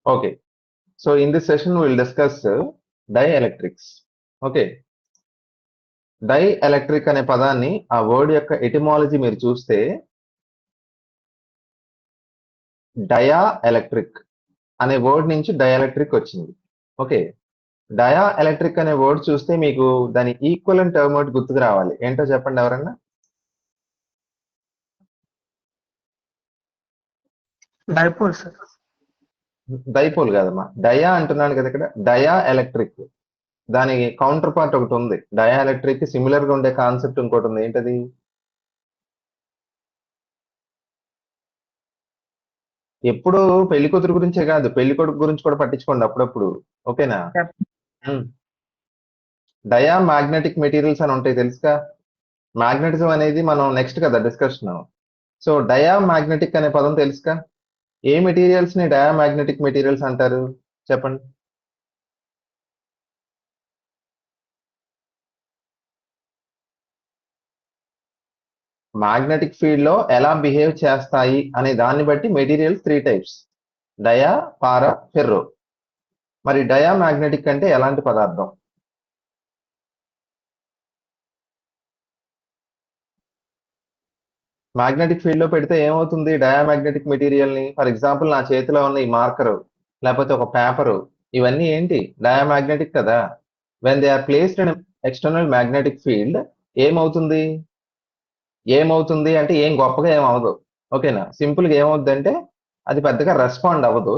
Okay. So in this session, we'll discuss dielectrics. Okay. Dielectric అనే పదాన్ని ఆ word యొక్క ఎటిమాలజీ మీరు చూస్తే డయా ఎలక్ట్రిక్ అనే వర్డ్ నుంచి డైఎలక్ట్రిక్ వచ్చింది. ఓకే. డయా ఎలక్ట్రిక్ అనే వర్డ్ చూస్తే మీకు దాని ఈక్వలెంట్ టర్మ్ ఒకటి గుర్తుకు రావాలి. ఏంటో చెప్పండి ఎవరన్నా? Dipole sir. డైపోల్ కాదమ్మా, డయా అంటున్నాను కదా ఇక్కడ. డయా ఎలక్ట్రిక్ దాని కౌంటర్ పార్ట్ ఒకటి ఉంది. డయా ఎలక్ట్రిక్ సిమిలర్ గా ఉండే కాన్సెప్ట్ ఇంకోటి ఉంది. ఏంటది? ఎప్పుడు పెళ్లి కూతురు గురించే కాదు, పెళ్లి కొడుకు గురించి కూడా పట్టించుకోండి అప్పుడప్పుడు. ఓకేనా? డయా మ్యాగ్నెటిక్ మెటీరియల్స్ అని ఉంటాయి, తెలుసుగా. మ్యాగ్నెటిజం అనేది మనం నెక్స్ట్ కదా డిస్కషన్. సో డయా మ్యాగ్నెటిక్ అనే పదం తెలుసుగా. ఏ మెటీరియల్స్ ని డయా మ్యాగ్నెటిక్ మెటీరియల్స్ అంటారు చెప్పండి? మ్యాగ్నెటిక్ ఫీల్డ్ లో ఎలా బిహేవ్ చేస్తాయి అనే దాన్ని బట్టి మెటీరియల్స్ 3 టైప్స్: డయా, పారా, ఫెర్రో. మరి డయా మ్యాగ్నెటిక్ అంటే ఎలాంటి పదార్థం? మ్యాగ్నెటిక్ ఫీల్డ్ లో పెడితే ఏమవుతుంది డయామాగ్నెటిక్ మెటీరియల్ ని? ఫర్ ఎగ్జాంపుల్ నా చేతిలో ఉన్న ఈ మార్కరు, లేకపోతే ఒక పేపరు, ఇవన్నీ ఏంటి? డయామాగ్నెటిక్ కదా. When they are placed in external magnetic field ఏమవుతుంది? ఏమవుతుంది అంటే ఏం గొప్పగా ఏం అవ్వదు. ఓకేనా? సింపుల్ గా ఏమవుద్ది అంటే అది పెద్దగా రెస్పాండ్ అవ్వదు,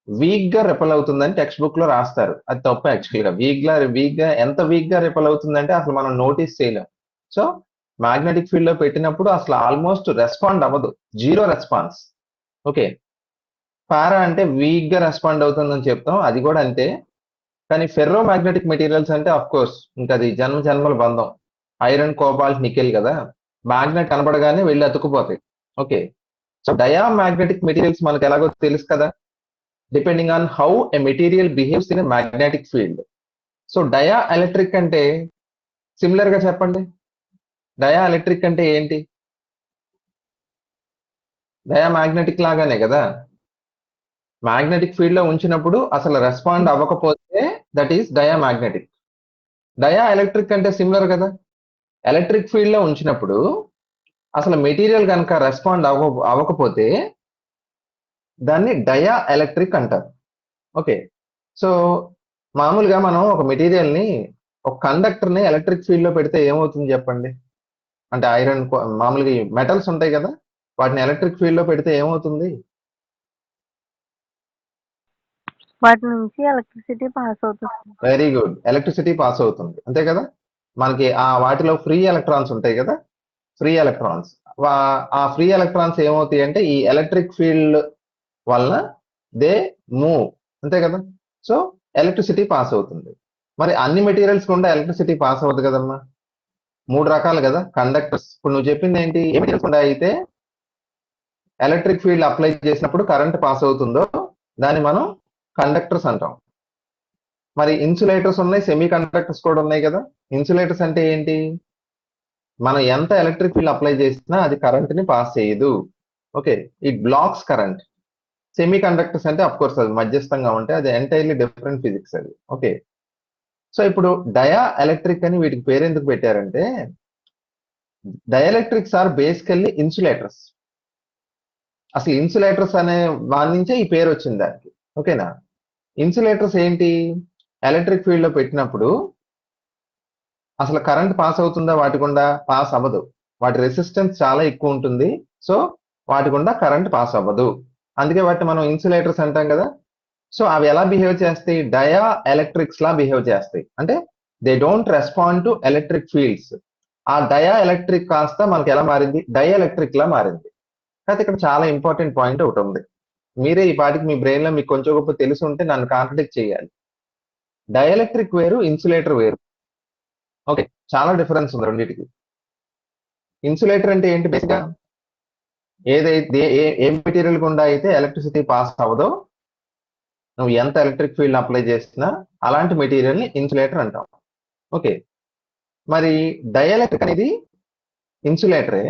వీక్ గా రిపల్ అవుతుందని టెక్స్ట్ బుక్ లో రాస్తారు. అది తప్పు యాక్చువల్ గా. వీక్ గా ఎంత వీక్ గా రిపల్ అవుతుందంటే అసలు మనం నోటీస్ చేయలేం. సో మ్యాగ్నెటిక్ ఫీల్డ్ లో పెట్టినప్పుడు అసలు ఆల్మోస్ట్ రెస్పాండ్ అవ్వదు, జీరో రెస్పాన్స్. ఓకే. పారా అంటే వీక్ గా రెస్పాండ్ అవుతుందని చెప్తాం, అది కూడా అంతే. కానీ ఫెర్రో మ్యాగ్నెటిక్ మెటీరియల్స్ అంటే అఫ్ కోర్స్ ఇంకా అది జన్మ జన్మల బంధం. ఐరన్, కోబాల్ట్, నికెల్ కదా, మ్యాగ్నెట్ కనబడగానే వెళ్ళి అతుక్కుపోతాయి. Okay. So diamagnetic materials మనకు ఎలాగో తెలుసు కదా, depending on how a material behaves in a magnetic field. So dielectric అంటే సిమిలర్ గా చెప్పండి. డయా ఎలక్ట్రిక్ అంటే ఏంటి? డయా మ్యాగ్నెటిక్ లాగానే కదా. మ్యాగ్నెటిక్ ఫీల్డ్ లో ఉంచినప్పుడు అసలు రెస్పాండ్ అవ్వకపోతే that is dia magnetic. Dia electric అంటే సిమిలర్ కదా. ఎలక్ట్రిక్ ఫీల్డ్ లో ఉంచినప్పుడు అసలు మెటీరియల్ కనుక రెస్పాండ్ అవ్వకపోతే దాన్ని డయా ఎలక్ట్రిక్ అంటారు. ఓకే. సో మామూలుగా మనం ఒక మెటీరియల్ ని, ఒక కండక్టర్ ని ఎలక్ట్రిక్ ఫీల్డ్ లో పెడితే ఏమవుతుంది చెప్పండి? అంటే ఐరన్, మామూలుగా మెటల్స్ ఉంటాయి కదా, వాటిని ఎలక్ట్రిక్ ఫీల్డ్ లో పెడితే ఏమవుతుంది? వాటి నుంచి ఎలక్ట్రిసిటీ పాస్ అవుతుంది. వెరీ గుడ్, ఎలక్ట్రిసిటీ పాస్ అవుతుంది, అంతే కదా. మనకి ఆ వాటిలో ఫ్రీ ఎలక్ట్రాన్స్ ఉంటాయి కదా, ఫ్రీ ఎలక్ట్రాన్స్. ఆ ఫ్రీ ఎలక్ట్రాన్స్ ఏమవుతాయి అంటే ఈ ఎలక్ట్రిక్ ఫీల్డ్ వలన దే మూవ్, అంతే కదా. సో ఎలక్ట్రిసిటీ పాస్ అవుతుంది. మరి అన్ని మెటీరియల్స్ కూడా ఎలక్ట్రిసిటీ పాస్ అవ్వదు కదమ్మా. 3 రకాలు కదా కండక్టర్స్. ఇప్పుడు నువ్వు చెప్పింది ఏంటి? ఏ మెటీరియల్స్ కూడా అయితే ఎలక్ట్రిక్ ఫీల్డ్ అప్లై చేసినప్పుడు కరెంట్ పాస్ అవుతుందో దాన్ని మనం కండక్టర్స్ అంటాం. మరి ఇన్సులేటర్స్ ఉన్నాయి, సెమీ కండక్టర్స్ కూడా ఉన్నాయి కదా. ఇన్సులేటర్స్ అంటే ఏంటి? మనం ఎంత ఎలక్ట్రిక్ ఫీల్డ్ అప్లై చేసినా అది కరెంట్ ని పాస్ చేయదు. Okay, it blocks current. Semi conductors అంటే అఫ్ కోర్స్ అది మధ్యస్థంగా ఉంటాయి, అది ఎంటైర్లీ డిఫరెంట్ ఫిజిక్స్ అది. ఓకే. సో ఇప్పుడు డయా ఎలక్ట్రిక్ అని వీటికి పేరు ఎందుకు పెట్టారంటే డైఎలక్ట్రిక్స్ ఆర్ బేసికల్లీ ఇన్సులేటర్స్. అసలు ఇన్సులేటర్స్ అనే దాని నుంచే ఈ పేరు వచ్చింది దానికి. ఓకేనా? ఇన్సులేటర్స్ ఏంటి? ఎలక్ట్రిక్ ఫీల్డ్ లో పెట్టినప్పుడు అసలు కరెంట్ పాస్ అవుతుందా? వాటి గుండా పాస్ అవ్వదు. వాటి రెసిస్టెన్స్ చాలా ఎక్కువ ఉంటుంది. సో వాటి గుండా కరెంట్ పాస్ అవ్వదు. అందుకే వాటిని మనం ఇన్సులేటర్స్ అంటాం కదా. సో అవి ఎలా బిహేవ్ చేస్తాయి? డయా ఎలక్ట్రిక్స్ లా బిహేవ్ చేస్తాయి. అంటే they don't respond to electric fields. ఆ డయా ఎలక్ట్రిక్ కాస్త మనకి ఎలా మారింది? డైఎలక్ట్రిక్ లా మారింది. అయితే ఇక్కడ చాలా ఇంపార్టెంట్ పాయింట్ ఒకటి ఉంది. మీరే ఈ పాటికి మీ బ్రెయిన్ లో మీకు కొంచెం గొప్ప తెలిసి ఉంటే నన్ను కాంట్రడిక్ట్ చేయాలి. డైఎలక్ట్రిక్ వేరు, ఇన్సులేటర్ వేరు. ఓకే, చాలా డిఫరెన్స్ ఉంది రెండింటికి. ఇన్సులేటర్ అంటే ఏంటి? బేసిక్ గా ఏదైతే ఏ మెటీరియల్ గుండా అయితే ఎలక్ట్రిసిటీ పాస్ అవ్వదో, నువ్వు ఎంత ఎలక్ట్రిక్ ఫీల్డ్ అప్లై చేసినా అలాంటి మెటీరియల్ ని ఇన్సులేటర్ అంటాం. ఓకే. మరి డైఎలక్ట్రిక్ అనేది ఇన్సులేటరే,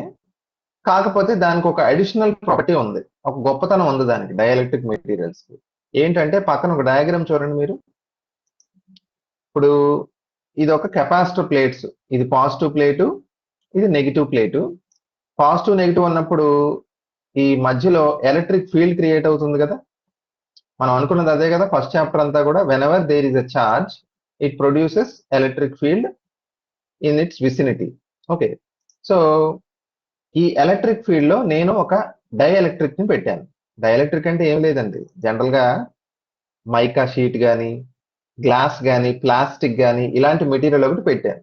కాకపోతే దానికి ఒక అడిషనల్ ప్రాపర్టీ ఉంది, ఒక గొప్పతనం ఉంది దానికి డైఎలక్ట్రిక్ మెటీరియల్స్ కి. ఏంటంటే పక్కన ఒక డయాగ్రామ్ చూడండి మీరు. ఇప్పుడు ఇది ఒక కెపాసిటర్ ప్లేట్స్, ఇది పాజిటివ్ ప్లేటు, ఇది నెగిటివ్ ప్లేటు. పాజిటివ్ నెగిటివ్ అన్నప్పుడు ఈ మధ్యలో ఎలక్ట్రిక్ ఫీల్డ్ క్రియేట్ అవుతుంది కదా. మనం అనుకున్నది అదే కదా ఫస్ట్ చాప్టర్ అంతా కూడా. Whenever there is a charge it produces electric field in its vicinity. Okay, so ఈ ఎలక్ట్రిక్ ఫీల్డ్ లో నేను ఒక డైఎలక్ట్రిక్ ని పెట్టాను. డైఎలక్ట్రిక్ అంటే ఏం లేదండి, జనరల్ గా మైకా షీట్ కానీ, గ్లాస్ కానీ, ప్లాస్టిక్ కానీ ఇలాంటి మెటీరియల్ ఒకటి పెట్టాను.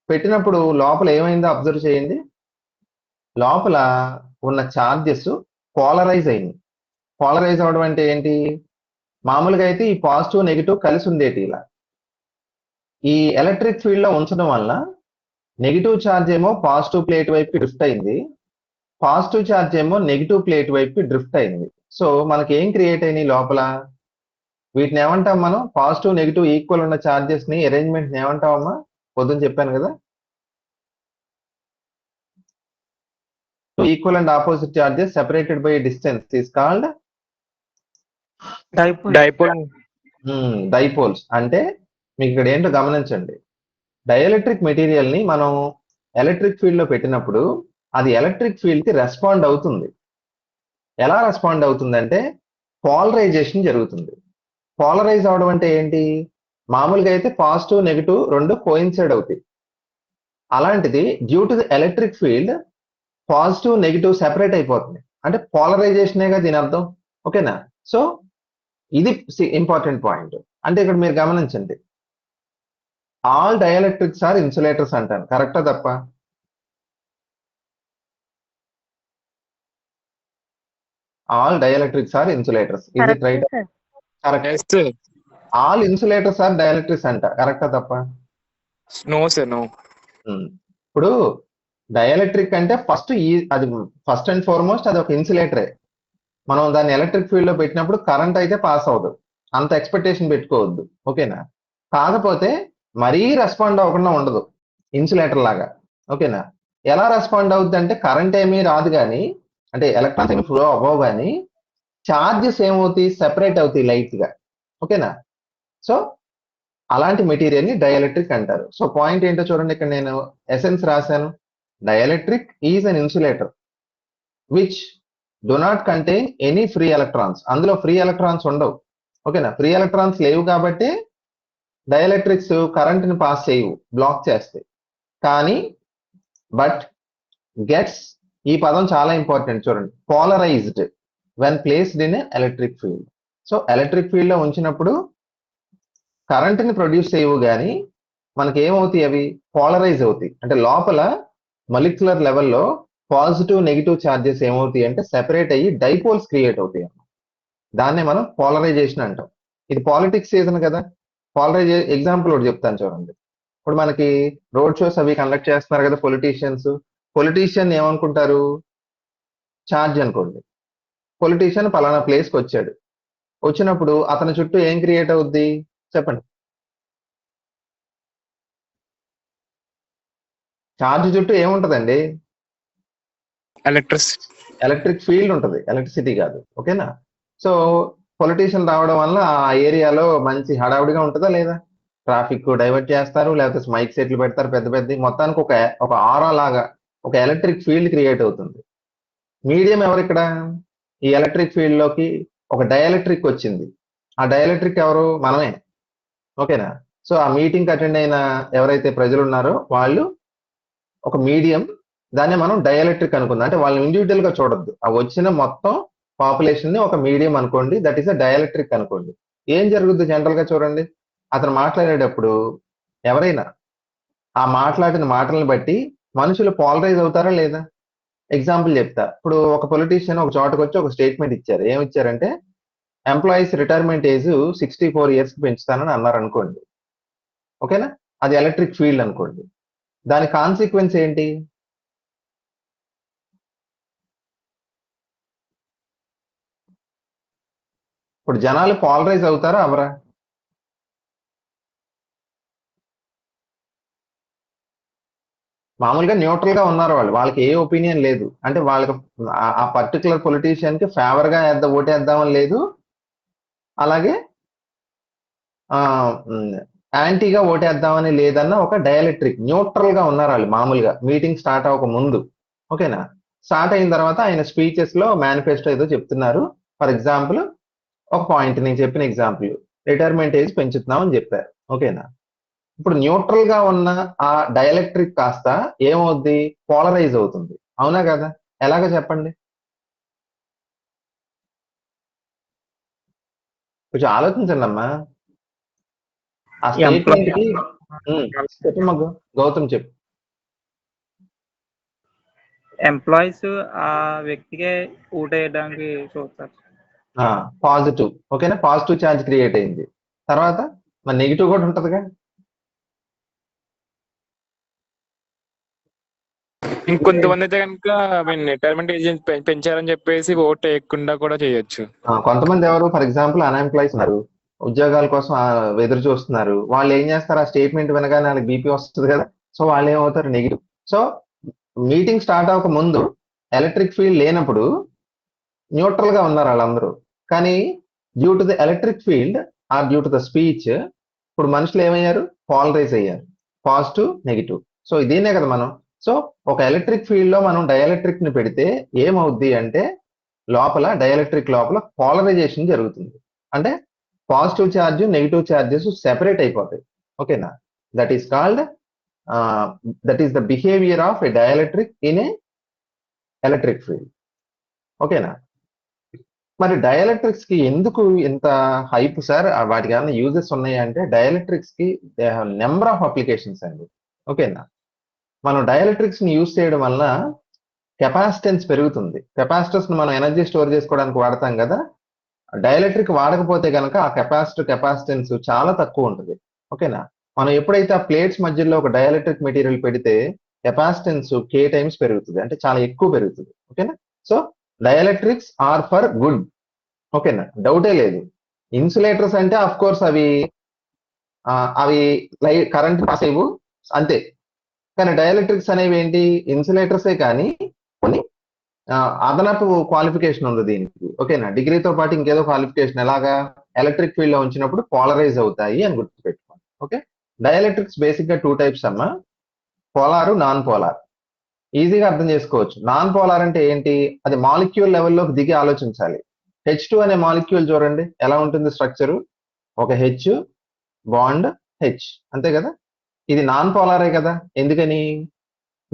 పెట్టినప్పుడు లోపల ఏమైందో అబ్జర్వ్ చేయండి. లోపల ఉన్న చార్జెస్ పోలరైజ్ అయింది. పోలరైజ్ అవడం అంటే ఏంటి? మామూలుగా అయితే ఈ పాజిటివ్ నెగిటివ్ కలిసి ఉండేటి. ఇలా ఈ ఎలక్ట్రిక్ ఫీల్డ్ లో ఉంచడం వల్ల నెగిటివ్ ఛార్జ్ ఏమో పాజిటివ్ ప్లేట్ వైపు డ్రిఫ్ట్ అయింది, పాజిటివ్ ఛార్జ్ ఏమో నెగిటివ్ ప్లేట్ వైపు డ్రిఫ్ట్ అయింది. సో మనకి ఏం క్రియేట్ అయినాయి లోపల? వీటిని ఏమంటాం మనం? పాజిటివ్ నెగిటివ్ ఈక్వల్ ఉన్న ఛార్జెస్ ని అరేంజ్మెంట్ ఏమంటామమ్మా? పొద్దున చెప్పాను కదా, equal and opposite charges separated by distance is called dipole. Dipoles. అంటే మీకు ఇక్కడ ఏంటో గమనించండి, డైఎలక్ట్రిక్ మెటీరియల్ ని మనం ఎలక్ట్రిక్ ఫీల్డ్ లో పెట్టినప్పుడు అది ఎలక్ట్రిక్ ఫీల్డ్ కి రెస్పాండ్ అవుతుంది. ఎలా రెస్పాండ్ అవుతుందంటే పోలరైజేషన్ జరుగుతుంది. పోలరైజ్ అవడం అంటే ఏంటి? మామూలుగా అయితే పాజిటివ్ నెగిటివ్ రెండు కోయిన్సైడ్ అవుతాయి. అలాంటిది due to the electric field positive negative separate అయిపోతుంది. అంటే పోలరైజేషనేగా దీని అర్థం. ఓకేనా? సో ఇది ఇంపార్టెంట్ పాయింట్. అంటే ఇక్కడ మీరు గమనించండి, ఆల్ డైఎలక్ట్రిక్స్ ఆర్ ఇన్సులేటర్స్ అంటాను. కరెక్టా తప్ప? All dielectrics are insulators. Is it right? Sir. Correct. All insulators are dielectrics అంట. కరెక్టా తప్ప? No sir, no. ఇప్పుడు డైఎలక్ట్రిక్ అంటే అది ఫస్ట్ అండ్ ఫార్మోస్ట్ అది ఒక ఇన్సులేటరే. మనం దాన్ని ఎలక్ట్రిక్ ఫీల్డ్ లో పెట్టినప్పుడు కరెంట్ అయితే పాస్ అవ్వదు, అంత ఎక్స్పెక్టేషన్ పెట్టుకోవద్దు. ఓకేనా? కాకపోతే మరీ రెస్పాండ్ అవ్వకుండా ఉండదు ఇన్సులేటర్ లాగా. ఓకేనా? ఎలా రెస్పాండ్ అవుద్ది అంటే కరెంట్ ఏమీ రాదు కానీ, అంటే ఎలక్ట్రాన్స్ ఏమి ఫ్లో అవ్వవు కానీ చార్జెస్ ఏమవుతాయి? సెపరేట్ అవుతాయి లైట్ గా. ఓకేనా? సో అలాంటి మెటీరియల్ ని డైఎలక్ట్రిక్ అంటారు. సో పాయింట్ ఏంటో చూడండి, ఇక్కడ నేను ఎసెన్స్ రాశాను. Dielectric is an insulator which do not contain any free electrons. అందులో ఫ్రీ ఎలక్ట్రాన్స్ ఉండవు. ఓకేనా? ఫ్రీ ఎలక్ట్రాన్స్ లేవు కాబట్టి డైఎలక్ట్రిక్స్ కరెంట్ ని పాస్ చేయవు, బ్లాక్ చేస్తాయి. కానీ బట్ గెట్స్, ఈ పదం చాలా ఇంపార్టెంట్ చూడండి, polarised when placed in electric field. So electric field లో ఉంచినప్పుడు కరెంట్ ని ప్రొడ్యూస్ చేయవు కానీ మనకి ఏమవుతాయి? అవి పోలరైజ్ అవుతాయి. అంటే లోపల మాలిక్యులర్ లెవెల్లో పాజిటివ్ నెగిటివ్ ఛార్జెస్ ఏమవుతాయి అంటే సెపరేట్ అయ్యి డైపోల్స్ క్రియేట్ అవుతాయి. దాన్నే మనం పోలరైజేషన్ అంటాం. ఇది పాలిటిక్స్ సీజన్ కదా. ఎగ్జాంపుల్ ఒకటి చెప్తాను చూడండి. ఇప్పుడు మనకి రోడ్ షోస్ అవి కండక్ట్ చేస్తున్నారు కదా పొలిటీషియన్ ఏమనుకుంటారు? ఛార్జ్ అనుకోండి. పొలిటీషియన్ పలానా ప్లేస్కి వచ్చాడు. వచ్చినప్పుడు అతని చుట్టూ ఏం క్రియేట్ అవుద్ది చెప్పండి? ఛార్జ్ చుట్టూ ఏముంటదండి? ఎలక్ట్రిక్ ఫీల్డ్ ఉంటుంది, ఎలక్ట్రిసిటీ కాదు. ఓకేనా? సో పొలిటీషియన్ రావడం వల్ల ఆ ఏరియాలో మంచి హడావుడిగా ఉంటుందా లేదా? ట్రాఫిక్ డైవర్ట్ చేస్తారు, లేకపోతే మైక్ సెట్లు పెడతారు పెద్ద పెద్ద. మొత్తానికి ఒక ఆరా లాగా ఒక ఎలక్ట్రిక్ ఫీల్డ్ క్రియేట్ అవుతుంది. మీడియం ఎవరు ఇక్కడ? ఈ ఎలక్ట్రిక్ ఫీల్డ్ లోకి ఒక డైఎలక్ట్రిక్ వచ్చింది. ఆ డైఎలక్ట్రిక్ ఎవరు? మనమే. ఓకేనా? సో ఆ మీటింగ్ అటెండ్ అయిన ఎవరైతే ప్రజలు ఉన్నారో వాళ్ళు ఒక మీడియం, దాన్ని మనం డైఎలక్ట్రిక్ అనుకుందాం. అంటే వాళ్ళని ఇండివిజువల్ గా చూడొద్దు, ఆ వచ్చిన మొత్తం పాపులేషన్ ని ఒక మీడియం అనుకోండి, దట్ ఈస్ అ డైఎలక్ట్రిక్ అనుకోండి. ఏం జరుగుద్ది జనరల్ గా చూడండి, అతను మాట్లాడేటప్పుడు ఎవరైనా ఆ మాట్లాడిన మాటలను బట్టి మనుషులు పోలరైజ్ అవుతారా లేదా? ఎగ్జాంపుల్ చెప్తా. ఇప్పుడు ఒక పొలిటీషియన్ ఒక చోటకు వచ్చి ఒక స్టేట్మెంట్ ఇచ్చారు. ఏమి ఇచ్చారంటే ఎంప్లాయీస్ రిటైర్మెంట్ ఏజ్ 64 years కి పెంచుతానని అన్నారు అనుకోండి. ఓకేనా? అది ఎలక్ట్రిక్ ఫీల్డ్ అనుకోండి. దాని కాన్సిక్వెన్స్ ఏంటి? ఇప్పుడు జనాలు పోలరైజ్ అవుతారా అవరా? మామూలుగా న్యూట్రల్ గా ఉన్నారు వాళ్ళకి ఏ ఒపీనియన్ లేదు. అంటే వాళ్ళకి ఆ పర్టికులర్ పొలిటీషియన్ కి ఫేవర్ గా ఓటేద్దామని లేదు, అలాగే యాంటీగా ఓటేద్దామని లేదన్న ఒక డైఎలక్ట్రిక్ న్యూట్రల్ గా ఉన్నారు వాళ్ళు మామూలుగా మీటింగ్ స్టార్ట్ అవ్వక ముందు. ఓకేనా? స్టార్ట్ అయిన తర్వాత ఆయన స్పీచెస్ లో మేనిఫెస్టో ఏదో చెప్తున్నారు. ఫర్ ఎగ్జాంపుల్ ఒక పాయింట్ నేను చెప్పిన ఎగ్జాంపుల్ రిటైర్మెంట్ ఏజ్ పెంచుతున్నాం అని చెప్పారు. ఓకేనా? ఇప్పుడు న్యూట్రల్ గా ఉన్న ఆ డైఎలక్ట్రిక్ కాస్త ఏమవుద్ది? పోలరైజ్ అవుతుంది. అవునా కదా? ఎలాగ చెప్పండి? కొంచెం ఆలోచించండి అమ్మా. ఆ స్టేట్మెంట్ కి చెప్పమ్మా గౌతమ్ చెప్పు. ఎంప్లాయీస్ ఆ వ్యక్తికే ఓటేయడానికి చూస్తారు. పాజిటివ్. ఓకేనా? పాజిటివ్ ఛార్జ్ క్రియేట్ అయింది. తర్వాత మరి నెగిటివ్ కూడా ఉంటదిగా. ఇంకొంతమంది అయితే కనుక రిటైర్మెంట్ ఏజ్ పెంచారని చెప్పేసి ఓట్ వేయకుండా కూడా చేయొచ్చు. కొంతమంది ఎవరు ఫర్ ఎగ్జాంపుల్ అన్ఎంప్లాయీస్ ఉన్నారు, ఉద్యోగాల కోసం ఎదురు చూస్తున్నారు. వాళ్ళు ఏం చేస్తారు? ఆ స్టేట్మెంట్ వినగానే వాళ్ళకి బీపీ వస్తుంది కదా. సో వాళ్ళు ఏమవుతారు? నెగిటివ్. సో మీటింగ్ స్టార్ట్ అవ్వక ముందు ఎలక్ట్రిక్ ఫీల్డ్ లేనప్పుడు న్యూట్రల్ గా ఉన్నారు వాళ్ళందరూ. కానీ due to the electric field or due to the speech ఇప్పుడు మనుషులు ఏమయ్యారు? పోలరైజ్ అయ్యారు, పాజిటివ్ నెగిటివ్. సో ఇదేనే కదా మనం. సో ఒక ఎలక్ట్రిక్ ఫీల్డ్ లో మనం డైఎలక్ట్రిక్ ని పెడితే ఏమవుద్ది అంటే లోపల డైఎలక్ట్రిక్ లోపల పోలరైజేషన్ జరుగుతుంది. అంటే positive charge negative charges separate అయిపోతాయి. ఓకేనా? That is called that is the behaviour of a dielectric in a electric field. ఓకేనా? మరి డైఎలక్ట్రిక్స్ కి ఎందుకు ఇంత హైప్ సార్? వాటికి ఏమైనా యూజెస్ ఉన్నాయా అంటే డైఎలక్ట్రిక్స్ కి they have number of applications అండి. ఓకేనా? మనం డైఎలక్ట్రిక్స్ ని యూజ్ చేయడం వల్ల కెపాసిటెన్స్ పెరుగుతుంది. కెపాసిటర్స్ ని మనం ఎనర్జీ స్టోర్ చేసుకోవడానికి వాడతాం కదా. డైఎలక్ట్రిక్ వాడకపోతే కనుక ఆ కెపాసిటెన్స్ చాలా తక్కువ ఉంటుంది. ఓకేనా? మనం ఎప్పుడైతే ఆ ప్లేట్స్ మధ్యలో ఒక డైఎలక్ట్రిక్ మెటీరియల్ పెడితే కెపాసిటెన్స్ k టైమ్స్ పెరుగుతుంది, అంటే చాలా ఎక్కువ పెరుగుతుంది. ఓకేనా? So dielectrics are for good. ఓకేనా? డౌటే లేదు. ఇన్సులేటర్స్ అంటే అఫ్ కోర్స్ అవి కరెంట్ పాస్ అయ్యవు అంతే. కానీ డైఎలక్ట్రిక్స్ అనేవి ఏంటి? ఇన్సులేటర్సే కానీ కొన్ని అదనపు క్వాలిఫికేషన్ ఉంది దీనికి. ఓకేనా? డిగ్రీతో పాటు ఇంకేదో క్వాలిఫికేషన్. ఎలాగా? ఎలక్ట్రిక్ ఫీల్డ్ లో ఉంచినప్పుడు పోలరైజ్ అవుతాయి అని గుర్తుపెట్టుకోండి. ఓకే? డైఎలక్ట్రిక్స్ బేసిక్ గా 2 టైప్స్ అమ్మా, పోలార్, నాన్ పోలార్. ఈజీగా అర్థం చేసుకోవచ్చు. నాన్ పోలార్ అంటే ఏంటి? అది మాలిక్యూల్ లెవెల్లోకి దిగి ఆలోచించాలి. H2 అనే మాలిక్యూల్ చూడండి ఎలా ఉంటుంది స్ట్రక్చరు. ఒక H బాండ్ H, అంతే కదా. ఇది నాన్ పోలారే కదా. ఎందుకని?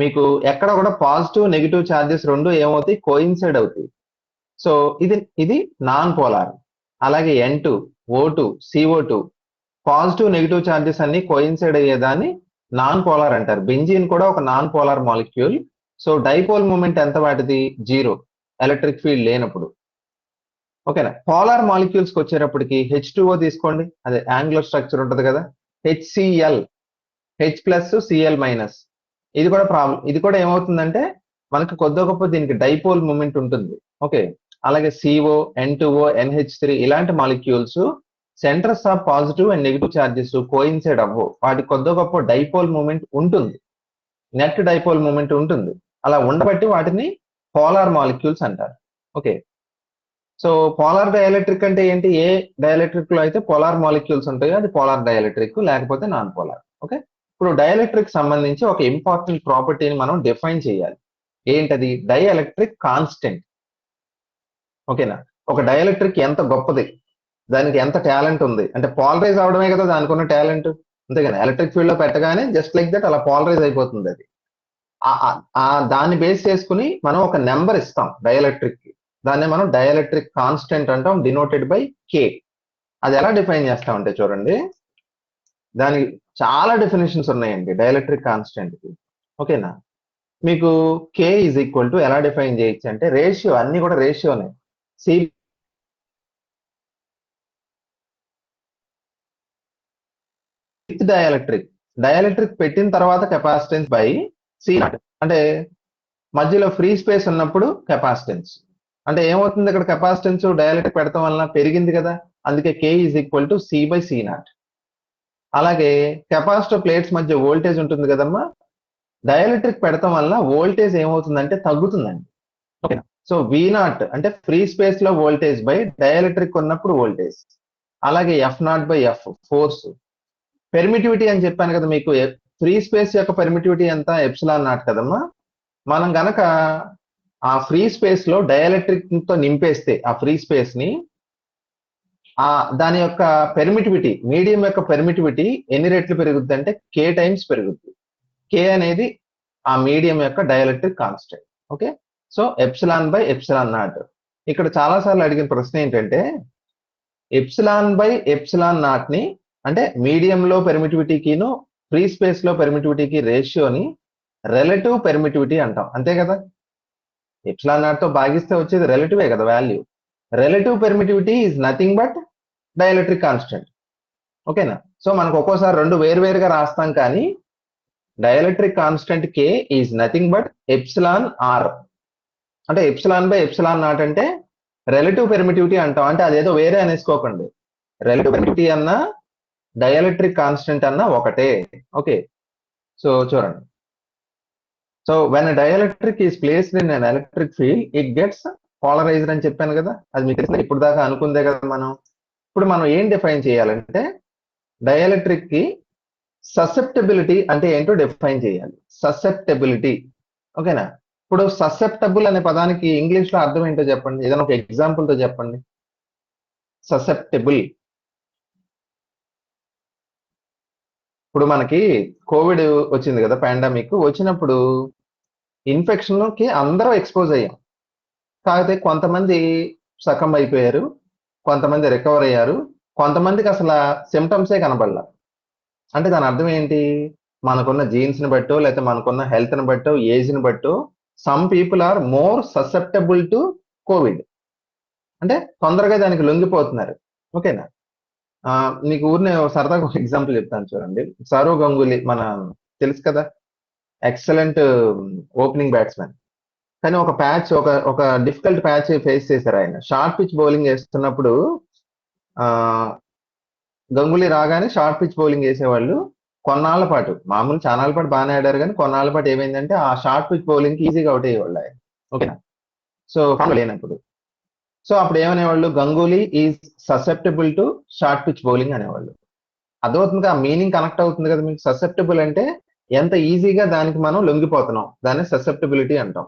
మీకు ఎక్కడ కూడా పాజిటివ్ నెగిటివ్ ఛార్జెస్ రెండు ఏమవుతాయి? కోయిన్సైడ్ అవుతాయి. సో ఇది నాన్ పోలార్. అలాగే N2, O2, CO2 positive negative charges అన్ని కోయిన్సైడ్ అయ్యేదాన్ని నాన్ పోలార్ అంటారు. బెంజీన్ కూడా ఒక non polar molecule. So dipole moment ఎంత వాటిది? 0 ఎలక్ట్రిక్ ఫీల్డ్ లేనప్పుడు. ఓకేనా? పోలార్ మాలిక్యూల్స్ కి వచ్చేటప్పటికి H2O తీసుకోండి, అదే యాంగులర్ స్ట్రక్చర్ ఉంటుంది కదా. HCl, H plus Cl minus. ఇది కూడా ప్రాబ్లం. ఇది కూడా ఏమవుతుందంటే మనకు కొద్ది గొప్ప దీనికి డైపోల్ మూమెంట్ ఉంటుంది. ఓకే? అలాగే CO, N2O, NH3 ఇలాంటి molecules centres of positive and negative charges coincide అవ్వవు. వాటి కొద్ది గొప్ప డైపోల్ మూమెంట్ ఉంటుంది, నెట్ డైపోల్ మూమెంట్ ఉంటుంది. అలా ఉండబట్టి వాటిని పోలార్ మాలిక్యూల్స్ అంటారు. ఓకే? సో పోలార్ డైఎలక్ట్రిక్ అంటే ఏంటి? ఏ డైఎలక్ట్రిక్ లో అయితే పోలార్ మాలిక్యూల్స్ ఉంటాయో అది పోలార్ డైఎలక్ట్రిక్, లేకపోతే నాన్ పోలార్. ఓకే? ఇప్పుడు డైఎలక్ట్రిక్ సంబంధించి ఒక ఇంపార్టెంట్ ప్రాపర్టీని మనం డిఫైన్ చేయాలి. ఏంటది? Dielectric constant. ఓకేనా? ఒక డైఎలక్ట్రిక్ ఎంత గొప్పది, దానికి ఎంత టాలెంట్ ఉంది అంటే పోలరైజ్ అవడమే కదా దానికి ఉన్న టాలెంట్. అంతేగాని ఎలక్ట్రిక్ ఫీల్డ్ లో పెట్టగానే జస్ట్ లైక్ దట్ అలా పోలరైజ్ అయిపోతుంది. అది దాన్ని బేస్ చేసుకుని మనం ఒక నెంబర్ ఇస్తాం డైఎలక్ట్రిక్ కి. దాన్ని మనం డైఎలక్ట్రిక్ కాన్స్టెంట్ అంటాం, డినోటెడ్ బై K. అది ఎలా డిఫైన్ చేస్తామంటే చూడండి, దానికి చాలా డెఫినేషన్స్ ఉన్నాయండి డైఎలక్ట్రిక్ కాన్స్టెంట్ కి. ఓకేనా? మీకు K ఈజ్ ఈక్వల్ టు ఎలా డిఫైన్ చేయొచ్చు అంటే రేషియో, అన్ని కూడా రేషియోనే. C డైఎలక్ట్రిక్ పెట్టిన తర్వాత కెపాసిటెన్స్ బై C0. అంటే మధ్యలో ఫ్రీ స్పేస్ ఉన్నప్పుడు కెపాసిటెన్స్. అంటే ఏమవుతుంది ఇక్కడ? కెపాసిటెన్స్ డైఎలక్ట్రిక్ పెడతాం వలన పెరిగింది కదా, అందుకే K is equal to C/C0. అలాగే కెపాసిటర్ ప్లేట్స్ మధ్య వోల్టేజ్ ఉంటుంది కదమ్మా, డైఎలక్ట్రిక్ పెడతాం వల్ల వోల్టేజ్ ఏమవుతుందంటే తగ్గుతుందండి. ఓకే? సో V0 అంటే ఫ్రీ స్పేస్ లో వోల్టేజ్ బై డైఎలక్ట్రిక్ ఉన్నప్పుడు వోల్టేజ్. అలాగే F0/F ఫోర్స్. పెర్మిటివిటీ అని చెప్పాను కదా మీకు, ఫ్రీ స్పేస్ యొక్క పెర్మిటివిటీ ఎంత ε0 కదమ్మా. మనం గనక ఆ ఫ్రీ స్పేస్ లో డైఎలక్ట్రిక్ తో నింపేస్తే ఆ ఫ్రీ స్పేస్ ని దాని యొక్క పెర్మిటివిటీ, మీడియం యొక్క పెర్మిటివిటీ ఎన్ని రెట్లు పెరుగుద్ది అంటే k టైమ్స్ పెరుగుద్ది. k అనేది ఆ మీడియం యొక్క డైఎలక్ట్రిక్ కాన్స్టెంట్. Okay, so ε/ε0. ఇక్కడ చాలా సార్లు అడిగిన ప్రశ్న ఏంటంటే ε/ε0 ని అంటే మీడియం లో పెర్మిటివిటీకిను ఫ్రీ స్పేస్ లో పెర్మిటివిటీకి రేషియోని రిలేటివ్ పెర్మిటివిటీ అంటాం, అంతే కదా. ε0 తో భాగిస్తే వచ్చేది రిలేటివే కదా value. Relative permittivity is nothing but dielectric constant. ఓకేనా. సో మనకు ఒక్కోసారి రెండు వేరువేరుగా రాస్తాం, కానీ dielectric constant k is nothing but εr. అంటే ε/ε0 అంటే రిలేటివ్ పెర్మిటివిటీ అంటాం. అంటే అదేదో వేరే అనేసుకోకండి, రిలేటివ్ పెర్మిటివిటీ అన్నా డైఎలక్ట్రిక్ కాన్స్టెంట్ అన్నా ఒకటే. ఓకే, సో చూడండి. So when dielectric is placed in an electric field it gets polarised అని చెప్పాను కదా, అది మీకు తెలిసిన ఇప్పుడు దాకా అనుకుందే కదా మనం. ఇప్పుడు మనం ఏం డిఫైన్ చేయాలంటే డైఎలక్ట్రిక్ కి ససెప్టబిలిటీ అంటే ఏంటో డిఫైన్ చేయాలి. ససెప్టబిలిటీ, ఓకేనా. ఇప్పుడు ససెప్టబుల్ అనే పదానికి ఇంగ్లీష్ లో అర్థం ఏంటో చెప్పండి, ఏదైనా ఒక ఎగ్జాంపుల్ తో చెప్పండి. ససెప్టబుల్. ఇప్పుడు మనకి కోవిడ్ వచ్చింది కదా, పాండమిక్ వచ్చినప్పుడు ఇన్ఫెక్షన్ కి అందరూ ఎక్స్పోజ్ అయ్యాం. కాకపోతే కొంతమంది సకం అయిపోయారు, కొంతమంది రికవర్ అయ్యారు, కొంతమందికి అసలు సిమ్టమ్సే కనబడలా. అంటే దాని అర్థం ఏంటి, మనకున్న జీన్స్ ని బట్టో లేకపోతే మనకున్న హెల్త్ ని బట్టో ఏజ్ ని బట్టో some people are more susceptible to COVID, అంటే తొందరగా దానికి లొంగిపోతున్నారు. ఓకేనా. మీకు ఊరినే సరదాగా ఒక ఎగ్జాంపుల్ చెప్తాను చూడండి. సౌరవ్ గంగూలీ మన తెలుసు కదా, ఎక్సలెంట్ ఓపెనింగ్ బ్యాట్స్మెన్. కానీ ఒక ప్యాచ్, ఒక డిఫికల్ట్ ప్యాచ్ ఫేస్ చేశారు ఆయన. షార్ట్ పిచ్ బౌలింగ్ వేస్తున్నప్పుడు గంగూలీ రాగానే షార్ట్ పిచ్ బౌలింగ్ వేసేవాళ్ళు. కొన్నాళ్ళ పాటు, మామూలు చానాళ్ళ పాటు బాగానే ఆడారు, కానీ కొన్నాళ్ళ పాటు ఏమైందంటే ఆ షార్ట్ పిచ్ బౌలింగ్ కి ఈజీగా అవుట్ అయ్యేవాళ్ళు ఆయన. ఓకేనా. సో లేనప్పుడు సో అప్పుడు ఏమనేవాళ్ళు, Ganguly is susceptible to short pitch bowling అనేవాళ్ళు. అదవుతుంది, ఆ మీనింగ్ కనెక్ట్ అవుతుంది కదా మీకు. ససెప్టబుల్ అంటే ఎంత ఈజీగా దానికి మనం లొంగిపోతున్నాం, దాన్ని ససెప్టబిలిటీ అంటాం.